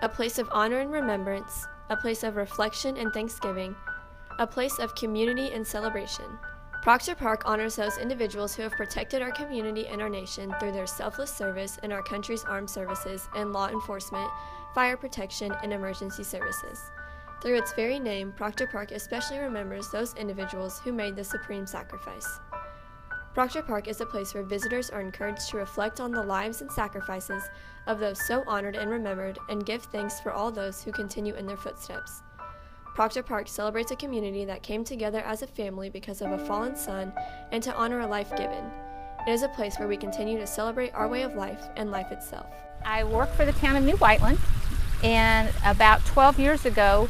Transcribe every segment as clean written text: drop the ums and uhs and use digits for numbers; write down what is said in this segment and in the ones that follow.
a place of honor and remembrance, a place of reflection and thanksgiving, a place of community and celebration. Proctor Park honors those individuals who have protected our community and our nation through their selfless service in our country's armed services and law enforcement, fire protection, and emergency services. Through its very name, Proctor Park especially remembers those individuals who made the supreme sacrifice. Proctor Park is a place where visitors are encouraged to reflect on the lives and sacrifices of those so honored and remembered and give thanks for all those who continue in their footsteps. Proctor Park celebrates a community that came together as a family because of a fallen son and to honor a life given. It is a place where we continue to celebrate our way of life and life itself. I work for the town of New Whiteland, and about 12 years ago,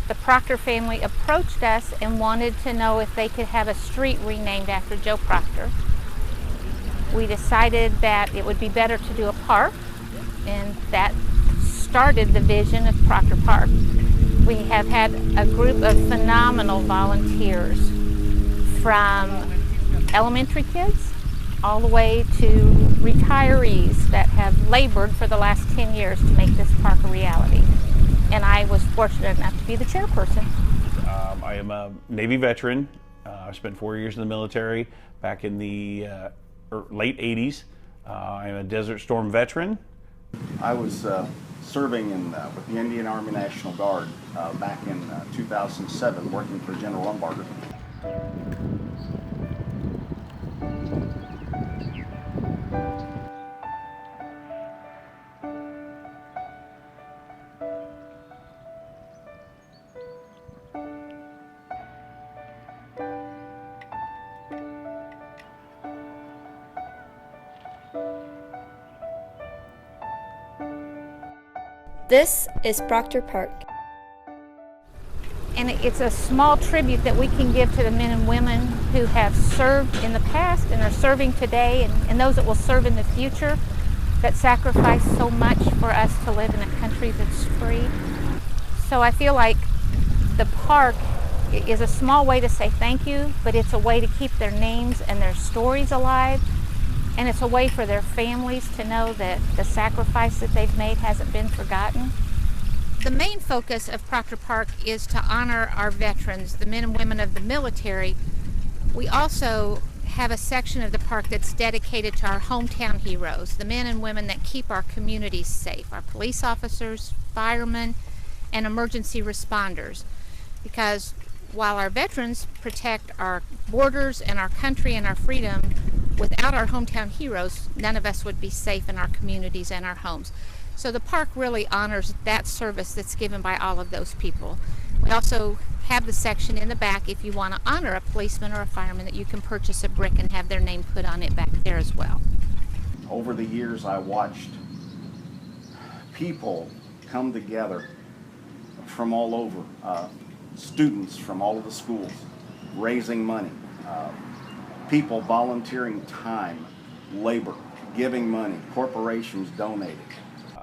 the Proctor family approached us and wanted to know if they could have a street renamed after Joe Proctor. We decided that it would be better to do a park, and that started the vision of Proctor Park. We have had a group of phenomenal volunteers, from elementary kids all the way to retirees that have labored for the last 10 years to make this park a reality. And I was fortunate enough to be the chairperson. I am a Navy veteran. I spent 4 years in the military back in the late 80s. I'm a Desert Storm veteran. I was serving with the Indian Army National Guard back in 2007, working for General Umbarger. This is Proctor Park. And it's a small tribute that we can give to the men and women who have served in the past and are serving today, and those that will serve in the future, that sacrifice so much for us to live in a country that's free. So I feel like the park is a small way to say thank you, but it's a way to keep their names and their stories alive. And it's a way for their families to know that the sacrifice that they've made hasn't been forgotten. The main focus of Proctor Park is to honor our veterans, the men and women of the military. We also have a section of the park that's dedicated to our hometown heroes, the men and women that keep our communities safe, our police officers, firemen, and emergency responders. Because while our veterans protect our borders and our country and our freedom, without our hometown heroes, none of us would be safe in our communities and our homes. So the park really honors that service that's given by all of those people. We also have the section in the back if you want to honor a policeman or a fireman, that you can purchase a brick and have their name put on it back there as well. Over the years, I watched people come together from all over, students from all of the schools, raising money, people volunteering time, labor, giving money, corporations donating.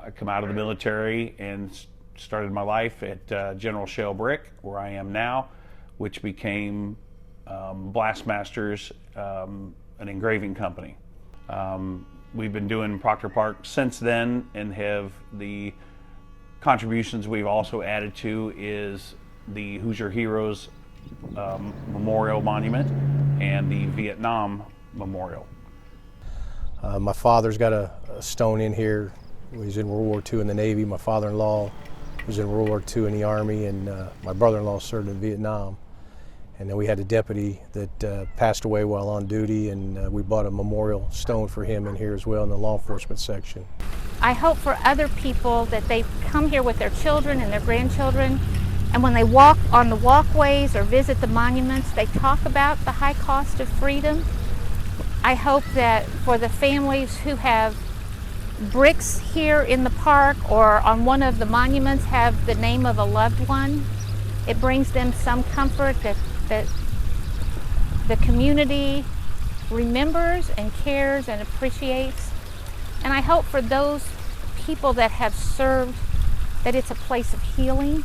I come out of the military and started my life at General Shell Brick, where I am now, which became Blastmasters, an engraving company. We've been doing Proctor Park since then, and have the contributions we've also added to is the Hoosier Heroes Memorial Monument and the Vietnam Memorial. My father's got a stone in here. He was in World War II in the Navy. My father-in-law was in World War II in the Army, and my brother-in-law served in Vietnam. And then we had a deputy that passed away while on duty, and we bought a memorial stone for him in here as well in the law enforcement section. I hope for other people that they come here with their children and their grandchildren, and when they walk on the walkways or visit the monuments, they talk about the high cost of freedom. I hope that for the families who have bricks here in the park or on one of the monuments have the name of a loved one, it brings them some comfort that the community remembers and cares and appreciates. And I hope for those people that have served that it's a place of healing.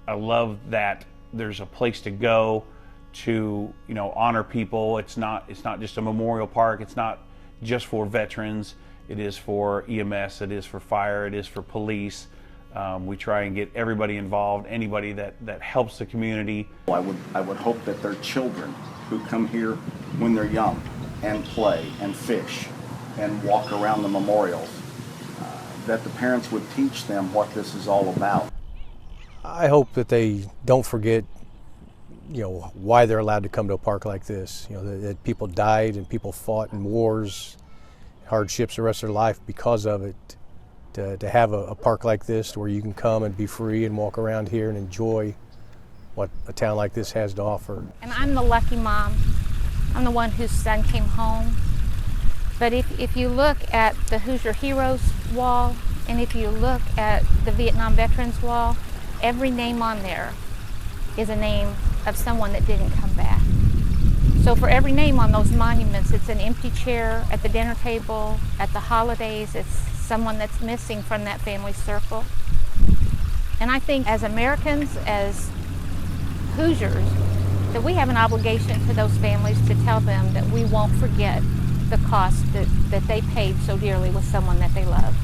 I love that there's a place to go to, honor people. It's not just a memorial park. It's not just for veterans. It is for EMS. It is for fire. It is for police. We try and get everybody involved, anybody that helps the community. I would hope that their children who come here when they're young and play and fish and walk around the memorials, that the parents would teach them what this is all about. I hope that they don't forget, why they're allowed to come to a park like this. That people died and people fought in wars, hardships the rest of their life because of it. To have a park like this where you can come and be free and walk around here and enjoy what a town like this has to offer. And I'm the lucky mom. I'm the one whose son came home. But if you look at the Hoosier Heroes wall, and if you look at the Vietnam Veterans wall, every name on there is a name of someone that didn't come back. So for every name on those monuments, it's an empty chair at the dinner table, at the holidays, it's someone that's missing from that family circle. And I think as Americans, as Hoosiers, that we have an obligation to those families to tell them that we won't forget the cost that they paid so dearly with someone that they love.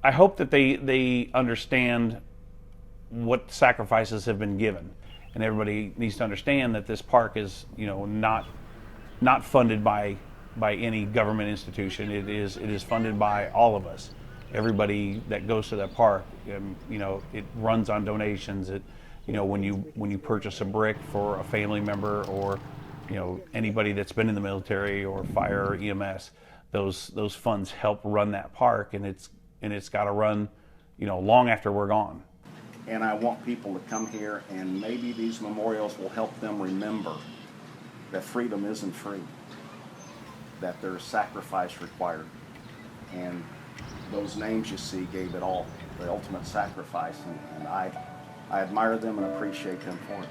I hope that they understand what sacrifices have been given, and everybody needs to understand that this park is, not funded by any government institution. It is funded by all of us. Everybody that goes to that park, it runs on donations. When you purchase a brick for a family member, or anybody that's been in the military or fire or EMS, those funds help run that park, and it's got to run, long after we're gone. And I want people to come here, and maybe these memorials will help them remember that freedom isn't free, that there's sacrifice required. And those names you see gave it all, the ultimate sacrifice, and I admire them and appreciate them for it.